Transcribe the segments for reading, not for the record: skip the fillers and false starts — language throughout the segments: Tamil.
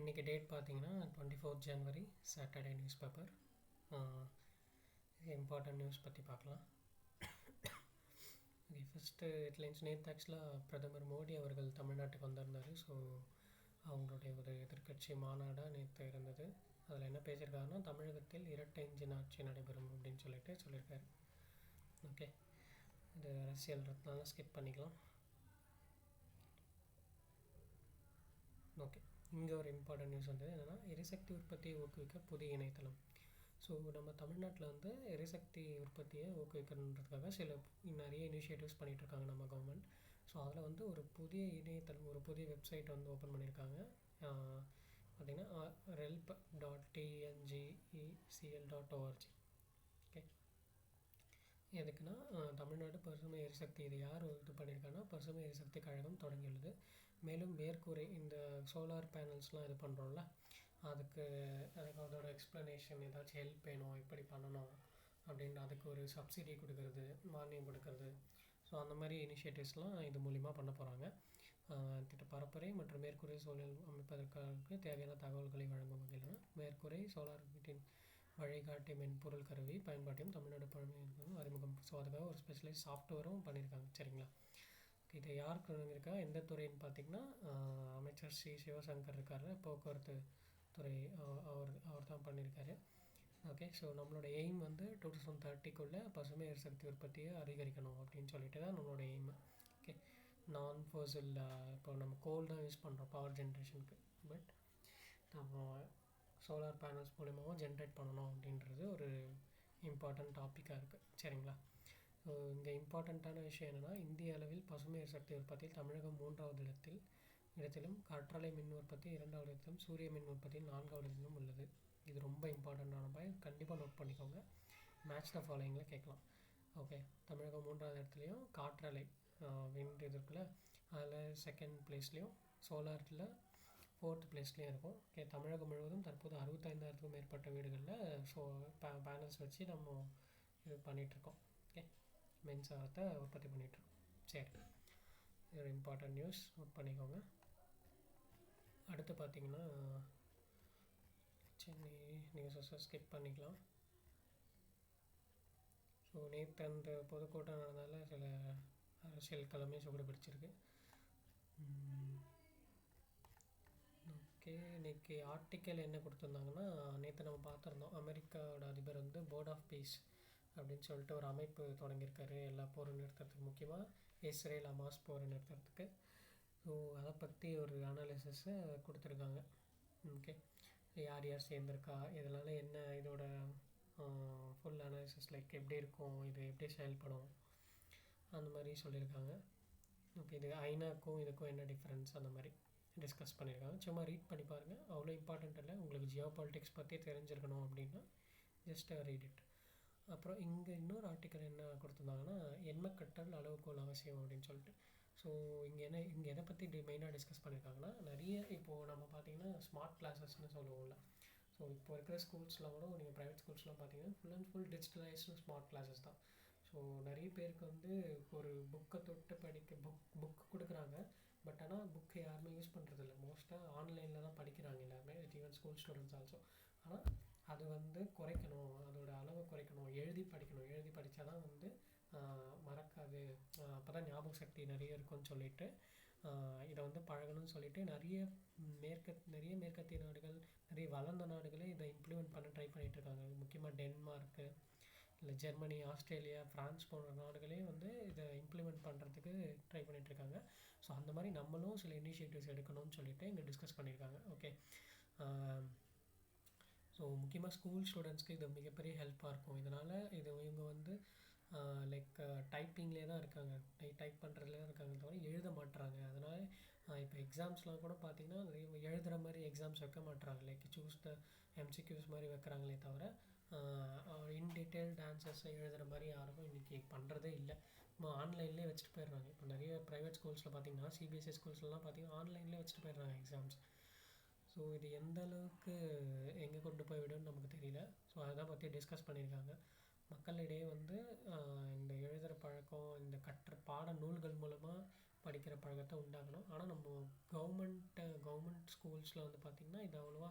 இன்றைக்கி டேட் பார்த்தீங்கன்னா 24th ஜனவரி Saturday news paper. Important news பற்றி பார்க்கலாம். Okay, first headlines. நேற்று ஆக்சுவலாக பிரதமர் மோடி அவர்கள் தமிழ்நாட்டுக்கு வந்திருந்தார். ஸோ அவங்களுடைய ஒரு எதிர்க்கட்சி மாநாடாக நேற்று இருந்தது. அதில் என்ன பேசியிருக்காருன்னா, தமிழகத்தில் இரட்டை இன்ஜின் ஆட்சி நடைபெறும் அப்படின்னு சொல்லியிருக்காரு. ஓகே, இது அரசியல்ன்றதுனால ஸ்கிப் பண்ணிக்கலாம். ஓகே, இங்கே ஒரு இம்பார்ட்டன்ட் நியூஸ் வந்து என்னென்னா, எரிசக்தி உற்பத்தியை ஊக்குவிக்க புதிய இணையதளம். ஸோ நம்ம தமிழ்நாட்டில் வந்து எரிசக்தி உற்பத்தியை ஊக்குவிக்கணுன்றதுக்காக நிறைய இனிஷியேட்டிவ்ஸ் பண்ணிகிட்ருக்காங்க நம்ம கவர்மெண்ட். ஸோ அதில் வந்து ஒரு புதிய இணையதளம், ஒரு புதிய வெப்சைட் வந்து ஓப்பன் பண்ணியிருக்காங்க. பார்த்திங்கன்னா relp.tngecl.org. ஓகே, எதுக்குன்னா தமிழ்நாடு பசுமை எரிசக்தி, இது யார் இது பண்ணியிருக்காங்கன்னா பசுமை எரிசக்தி கழகம் தொடங்கியுள்ளது. மேலும் மேற்கூரை இந்த சோலார் பேனல்ஸ்லாம் இது பண்ணுறோம்ல, அதுக்கு அதோட எக்ஸ்ப்ளனேஷன், ஏதாச்சும் ஹெல்ப் வேணும், எப்படி பண்ணணும் அப்படின்னு அதுக்கு ஒரு சப்சிடி கொடுக்கறது, மானியம் கொடுக்கறது. ஸோ அந்த மாதிரி இனிஷியேட்டிவ்ஸ்லாம் இது மூலிமா பண்ண போகிறாங்க. பரப்புரை மற்றும் மேற்கூரை சூழல் அமைப்பதற்கு தேவையான தகவல்களை வழங்கும் வகையில் மேற்கூரை சோலார் வீட்டின் வழிகாட்டி மென்பொருள் கருவி பயன்பாட்டையும் தமிழ்நாடு அறிமுகம். ஸோ அதுக்காக ஒரு ஸ்பெஷலைஸ் சாஃப்ட்வேரும் பண்ணியிருக்காங்க. சரிங்களா? இதை யாருக்கு இருக்கா, எந்த துறைன்னு பார்த்திங்கன்னா அமைச்சர் சிவசங்கர் இருக்கார், போக்குவரத்து துறை, அவர் தான் பண்ணியிருக்காரு. ஓகே, ஸோ நம்மளோட எய்ம் வந்து 2030 பசுமை எரிசக்தி உற்பத்தியை அதிகரிக்கணும் அப்படின்னு சொல்லிட்டு தான் நம்மளோட எய்ம். ஓகே, நான் ஃபோசில், இப்போ நம்ம கோல் தான் யூஸ் பண்ணுறோம் பவர் ஜென்ரேஷனுக்கு, பட் நம்ம சோலார் பேனல்ஸ் மூலிமாவும் ஜென்ரேட் பண்ணணும் அப்படின்றது ஒரு இம்பார்ட்டண்ட் டாப்பிக்காக இருக்குது. சரிங்களா? ஸோ இங்கே இம்பார்ட்டண்ட்டான விஷயம் என்னென்னா, இந்திய அளவில் பசுமை எரிசக்தி உற்பத்தியில் தமிழகம் 3வது இடத்திலும் காற்றாலை மின் உற்பத்தி 2வது இடத்திலும் சூரிய மின் உற்பத்தியில் 4வது இடத்திலும் உள்ளது. இது ரொம்ப இம்பார்ட்டண்ட்டான பாயிண்ட், கண்டிப்பாக நோட் பண்ணிக்கோங்க. மேட்ச் த ஃபாலோயிங்கில் கேட்கலாம். ஓகே, தமிழகம் 3வது இடத்துலையும் காற்றாலை விண்ட் இது இருக்குல்ல, அதில் 2nd பிளேஸ்லேயும் சோலாரில் 4th பிளேஸ்லேயும் இருக்கும். ஓகே, தமிழகம் முழுவதும் தற்போது 65,000க்கும் மேற்பட்ட வீடுகளில் பேனல்ஸ் வச்சு நம்ம இது பண்ணிகிட்ருக்கோம். ஓகே, மின்சாரத்தை உற்பத்தி பண்ணிகிட்ருக்கோம். சரி, இது ஒரு இம்பார்ட்டன்ட் நியூஸ், நோட் பண்ணிக்கோங்க. அடுத்து பார்த்திங்கன்னா சென்னை நியூஸஸை ஸ்கிப் பண்ணிக்கலாம். ஸோ நேற்று அந்த பொதுக்கூட்டம் நடந்ததால் சில அரசியல் களமே சூடு பிடிச்சிருக்கு. ஓகே, இன்றைக்கி ஆர்டிக்கல் என்ன கொடுத்துருந்தாங்கன்னா, நேற்று நம்ம பார்த்துருந்தோம், அமெரிக்காவோட அதிபர் வந்து போர்ட் ஆஃப் பீஸ் அப்படின்னு சொல்லிட்டு ஒரு அமைப்பு தொடங்கியிருக்காரு எல்லா போரை நிறுத்துறதுக்கு, முக்கியமாக இஸ்ரேல் ஹமாஸ் போரை நிறுத்துறதுக்கு. ஸோ அதை பற்றி ஒரு அனாலிசிஸை கொடுத்துருக்காங்க. ஓகே, யார் யார் சேர்ந்துருக்கா, இதனால் என்ன, இதோட ஃபுல் அனாலிசிஸ் லைக் எப்படி இருக்கும், இது எப்படி செயல்படும், அந்த மாதிரி சொல்லியிருக்காங்க. ஓகே, இது ஐநாக்கும் இதுக்கும் என்ன டிஃப்ரென்ஸ், அந்த மாதிரி டிஸ்கஸ் பண்ணியிருக்காங்க. சும்மா ரீட் பண்ணி பாருங்கள், அவ்வளோ இம்பார்ட்டண்ட் இல்லை. உங்களுக்கு ஜியோ பாலிட்டிக்ஸ் பற்றி தெரிஞ்சிருக்கணும் அப்படின்னா ஜஸ்ட் ரீட் இட். அப்புறம் இங்கே இன்னொரு ஆர்டிக்கல் என்ன கொடுத்துருந்தாங்கன்னா, எண்மக்கட்டல் அளவுகோல் அவசியம் அப்படின்னு சொல்லிட்டு. ஸோ இங்கே எதை பற்றி மெயினாக டிஸ்கஸ் பண்ணியிருக்காங்கன்னா, நிறைய இப்போது நம்ம பார்த்திங்கன்னா ஸ்மார்ட் கிளாஸஸ்ன்னு சொல்லுவோம்ல. ஸோ இப்போ இருக்கிற ஸ்கூல்ஸ்லாம் கூட, நீங்கள் ப்ரைவேட் ஸ்கூல்ஸ்லாம் பார்த்தீங்கன்னா full and full digitalised smart classes தான். ஸோ நிறைய பேருக்கு வந்து ஒரு புக்கை தொட்டு படிக்க புக் கொடுக்குறாங்க, பட் ஆனால் புக்கை யாருமே யூஸ் பண்ணுறதில்ல. மோஸ்ட்டாக ஆன்லைனில் தான் படிக்கிறாங்க எல்லாருமே, ஈவன் ஸ்கூல் ஸ்டூடெண்ட்ஸ் ஆல்சோ. ஆனால் அது வந்து குறைக்கணும், அதோட அளவை குறைக்கணும், எழுதி படித்தா தான் வந்து மறக்காது, அப்போ தான் ஞாபக சக்தி நிறைய இருக்கும்னு சொல்லிட்டு இதை வந்து பழகணும்னு சொல்லிட்டு நிறைய மேற்கத்திய நாடுகள், நிறைய வளர்ந்த நாடுகளே இதை இம்ப்ளிமெண்ட் பண்ண ட்ரை பண்ணிகிட்ருக்காங்க. முக்கியமாக டென்மார்க்கு, இல்லை ஜெர்மனி, ஆஸ்திரேலியா, ஃப்ரான்ஸ் போன்ற நாடுகளே வந்து இதை இம்ப்ளிமெண்ட் பண்ணுறதுக்கு ட்ரை பண்ணிகிட்ருக்காங்க. ஸோ அந்த மாதிரி நம்மளும் சில இனிஷியேட்டிவ்ஸ் எடுக்கணும்னு சொல்லிட்டு இங்கே டிஸ்கஸ் பண்ணியிருக்காங்க. ஓகே, ஸோ முக்கியமாக ஸ்கூல் ஸ்டூடெண்ட்ஸ்க்கு இது மிகப்பெரிய ஹெல்ப்பாக இருக்கும். இதனால் இவங்க வந்து லைக் டைப்பிங்லேயே தான் இருக்காங்க, டைப் பண்ணுறதுலே தான் இருக்காங்க, தவிர எழுத மாட்டுறாங்க. அதனால் இப்போ எக்ஸாம்ஸ்லாம் கூட பார்த்திங்கன்னா எழுதுகிற மாதிரி எக்ஸாம்ஸ் வைக்க மாட்டுறாங்க, லைக் சூஸ் த எம்சிக்யூஸ் மாதிரி வைக்கிறாங்களே தவிர இன் டீட்டெயில்டு ஆன்சர்ஸை எழுதுகிற மாதிரி யாருக்கும் இன்றைக்கி பண்ணுறதே இல்லை. இப்போ ஆன்லைன்லேயே வச்சுட்டு போயிடுறாங்க. இப்போ நிறைய ப்ரைவேட் ஸ்கூல்ஸில் பார்த்திங்கன்னா, சிபிஎஸ்சி ஸ்கூல்ஸ்லாம் பார்த்திங்கன்னா ஆன்லைன்லேயே வச்சுட்டு போயிடுறாங்க எக்ஸாம்ஸ். ஸோ இது எந்த அளவுக்கு எங்கே கொண்டு போய் விடும்னு நமக்கு தெரியல. ஸோ அதை பற்றி டிஸ்கஸ் பண்ணியிருக்காங்க. மக்களிடையே வந்து இந்த எழுதுகிற பழக்கம், இந்த பாட நூல்கள் மூலமாக படிக்கிற பழக்கத்தை உண்டாக்கணும். ஆனால் நம்ம கவர்மெண்ட் ஸ்கூல்ஸில் வந்து பார்த்திங்கன்னா இது அவ்வளோவா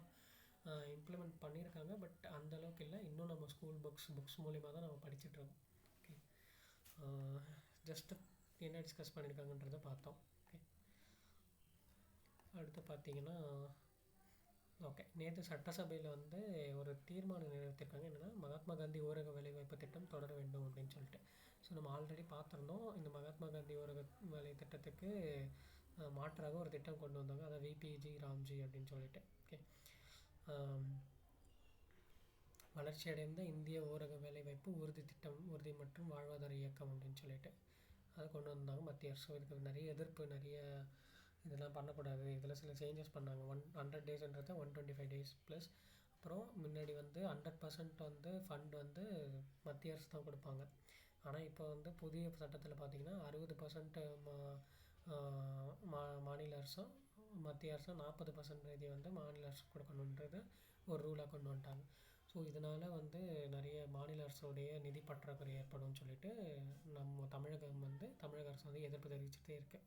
இம்ப்ளிமெண்ட் பண்ணியிருக்காங்க. பட் அந்தளவுக்கு இல்லை. இன்னும் நம்ம ஸ்கூல் புக்ஸ் மூலிமா தான் நம்ம படிச்சுட்ருக்கோம். ஓகே, ஜஸ்ட்டு என்ன டிஸ்கஸ் பண்ணியிருக்காங்கன்றதை பார்த்தோம். ஓகே, அடுத்து பார்த்திங்கன்னா ஓகே, நேற்று சட்டசபையில் வந்து ஒரு தீர்மானம் நிறைவேற்றிருக்காங்க. என்னென்னா, மகாத்மா காந்தி ஊரக வேலைவாய்ப்பு திட்டம் தொடர வேண்டும் அப்படின்னு சொல்லிட்டு. ஸோ நம்ம ஆல்ரெடி பார்த்துருந்தோம். இந்த மகாத்மா காந்தி ஊரக வேலை திட்டத்துக்கு மாற்றாக ஒரு திட்டம் கொண்டு வந்தாங்க. அதாவது விபிஜி ராம்ஜி அப்படின்னு சொல்லிட்டு. ஓகே, வளர்ச்சியடைந்த இந்திய ஊரக வேலைவாய்ப்பு உறுதி திட்டம், உறுதி மற்றும் வாழ்வாதார இயக்கம் அப்படின்னு சொல்லிட்டு அதை கொண்டு வந்தாங்க மத்திய அரசு. இதுக்கு நிறைய எதிர்ப்பு, நிறைய இதெல்லாம் பண்ணக்கூடாது, இதில் சில சேஞ்சஸ் பண்ணாங்க. 100 டேஸ்ன்றதை 125 டேஸ் ப்ளஸ். அப்புறம் முன்னாடி வந்து 100% வந்து ஃபண்ட் வந்து மத்திய அரசு தான் கொடுப்பாங்க. ஆனால் இப்போ வந்து புதிய சட்டத்தில் பார்த்திங்கன்னா 60% மாநில அரசும், மத்திய அரசும் 40% வந்து மாநில அரசு கொடுக்கணுன்றது ஒரு ரூலாக கொண்டு வந்துட்டாங்க. ஸோ இதனால் வந்து நிறைய மாநில அரசுடைய நிதி பற்றாக்குறை ஏற்படும்னு சொல்லிட்டு நம்ம தமிழக அரசு வந்து எதிர்ப்பு தெரிவிச்சுட்டே இருக்குது.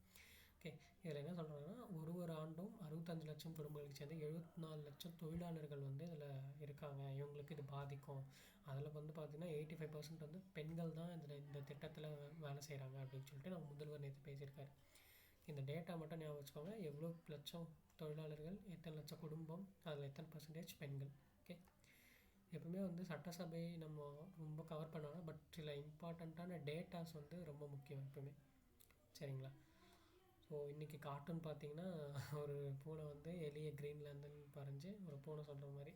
ஓகே, இதில் என்ன சொல்கிறாங்கன்னா, ஒரு ஆண்டும் 65 லட்சம் குடும்பங்களுக்கு சேர்ந்து 74 லட்சம் தொழிலாளர்கள் வந்து இதில் இருக்காங்க. இவங்களுக்கு இது பாதிக்கும். அதில் வந்து பார்த்திங்கன்னா 85% வந்து பெண்கள் தான் இந்த திட்டத்தில் வேலை செய்கிறாங்க அப்படின்னு சொல்லிட்டு நம்ம முதல்வர் நேற்று பேசியிருக்காரு. இந்த டேட்டா மட்டும் ஞாபகம் வச்சுக்கோங்க. எவ்வளோ லட்சம் தொழிலாளர்கள், எத்தனை லட்சம் குடும்பம், அதில் எத்தனை % பெண்கள். ஓகே, எப்பவுமே வந்து சட்டசபை நம்ம ரொம்ப கவர் பண்ணாலும் பட் சில இம்பார்ட்டண்ட்டான டேட்டாஸ் வந்து ரொம்ப முக்கியம் எப்பவுமே. சரிங்களா? ஸோ இன்றைக்கி கார்ட்டூன் பார்த்திங்கன்னா ஒரு பூனை வந்து எளிய கிரீன்லாந்துன்னு பறஞ்சு ஒரு பூனை சொல்கிற மாதிரி,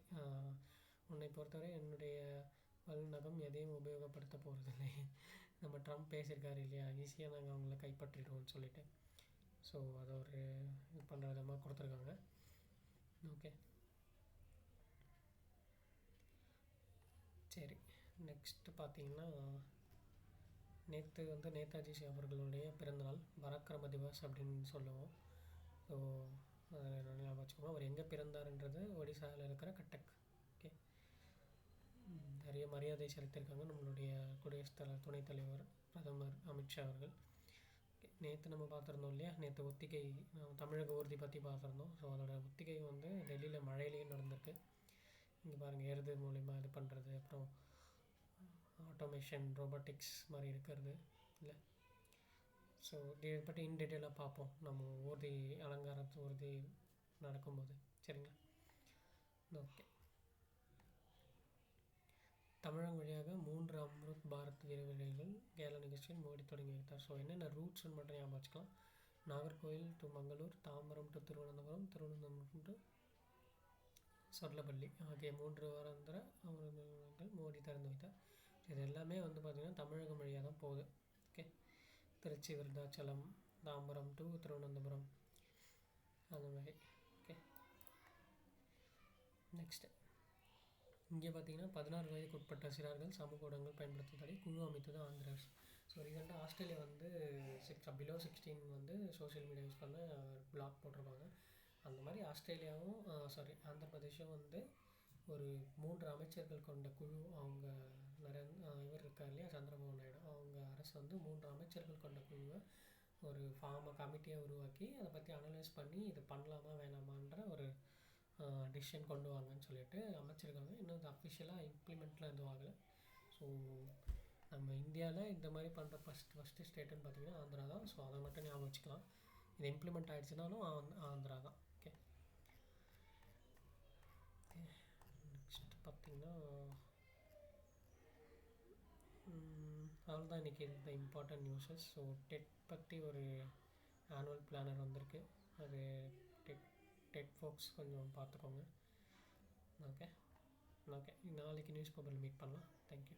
உன்னை பொறுத்தவரை என்னுடைய வல்நகம் எதையும் உபயோகப்படுத்த போகிறதில்லை. நம்ம ட்ரம்ப் பேசியிருக்காரு இல்லையா, ஈஸியாக நாங்கள் அவங்கள கைப்பற்றிடுவோம்னு சொல்லிட்டு. ஸோ அதை ஒரு இது பண்ணுற விதமாக கொடுத்துருக்காங்க. ஓகே, சரி, நெக்ஸ்ட்டு பார்த்திங்கன்னா நேற்று வந்து நேதாஜி அவர்களுடைய பிறந்தநாள், பராக்கிரம திவஸ் அப்படின்னு சொல்லுவோம். ஸோ அதை ஞாபகம் வச்சுக்கோங்க. அவர் எங்கே பிறந்தாருன்றது ஒடிசாவில் இருக்கிற கட்டக். ஓகே, நிறைய மரியாதை செலுத்தியிருக்காங்க நம்மளுடைய குடியரசுத் துணைத் தலைவர் பிரதமர் அமித்ஷா அவர்கள். நேற்று நம்ம பார்த்துருந்தோம் இல்லையா, நேற்று ஒத்திகை தமிழக ஊர்தி பற்றி பார்த்துருந்தோம். ஸோ அதோட ஒத்திகை வந்து டெல்லியில் மழையிலையும் நடந்திருக்கு. இங்கே பாருங்கள், எருது மூலிமா இது பண்ணுறது, அப்புறம் ஆட்டோமேஷன், ரோபோட்டிக்ஸ் மாதிரி இருக்கிறது இல்லை. ஸோ இதை பற்றி இன்டீட்டெயிலாக பார்ப்போம் நம்ம ஊர்தி ஊர்தி நடக்கும்போது. சரிங்களா? ஓகே, தமிழகம் வழியாக 3 அம்ருத் பாரத் விரைவுகள் கேரள நிகழ்ச்சியில் மோடி தொடங்கி வைத்தார். ஸோ என்னென்ன ரூட்ஸ்ன்னு மட்டும் ஞாபகம் வச்சுக்கலாம். Nagercoil to Mangalore, Tambaram to Thiruvananthapuram, Thiruvananthapuram to Cherlapalli ஆகிய 3 வாராந்திர அமர்வுகள் மோடி திறந்து வைத்தார். இது எல்லாமே வந்து பார்த்திங்கன்னா தமிழகம் வழியாக தான் போகுது. ஓகே, திருச்சி, விருதாச்சலம், தாம்பரம் டு திருவனந்தபுரம் அந்த மாதிரி. ஓகே, நெக்ஸ்ட்டு இங்கே பார்த்திங்கன்னா 16 வயதுக்கு உட்பட்ட சிறார்கள் சமூக ஊடகங்கள் பயன்படுத்துவதை குழு அமைத்தது ஆந்திர அரசு. ஸோ ரீசெண்டாக ஆஸ்திரேலியா வந்து பிலோ 16 வந்து சோஷியல் மீடியா யூஸ் பண்ண பிளாக் போட்டிருப்பாங்க. அந்த மாதிரி ஆஸ்திரேலியாவும் ஆந்திர பிரதேஷும் வந்து ஒரு 3 அமைச்சர்கள் கொண்ட குழு, அவங்க இவர் இருக்கார் இல்லையா, சந்திரபாபு நாயுடு, அவங்க அரசு வந்து 3 அமைச்சர்கள் கொண்ட குழுவை ஒரு கமிட்டியாக உருவாக்கி அதை பற்றி அனலைஸ் பண்ணி இது பண்ணலாமா வேணாமான்ற ஒரு டிசிஷன் கொண்டு வாங்கன்னு சொல்லிட்டு அமைச்சிருக்காங்க. இன்னும் இது அஃபிஷியலாக இம்ப்ளிமெண்ட்லாம் எதுவும் ஆகலை. ஸோ நம்ம இந்தியாவில் இந்த மாதிரி பண்ணுற ஃபஸ்ட்டு ஸ்டேட்டுன்னு பார்த்திங்கன்னா ஆந்திரா தான். ஸோ அதை மட்டும் ஞாபகம் வச்சுக்கலாம். இது இம்ப்ளிமெண்ட் ஆகிடுச்சுனாலும் ஆந்திரா தான். ஓகே, நெக்ஸ்ட் பார்த்திங்கன்னா அவ்வளோதான் இன்றைக்கி இந்த இம்பார்ட்டன்ட் நியூஸஸ். ஸோ டெட் பற்றி ஒரு ஆனுவல் பிளானர் வந்திருக்கு. அது டெட் ஃபோக்ஸ் கொஞ்சம் பார்த்துக்கோங்க. ஓகே, நாளைக்கு நியூஸ் பேப்பரில் மீட் பண்ணலாம். தேங்க்யூ.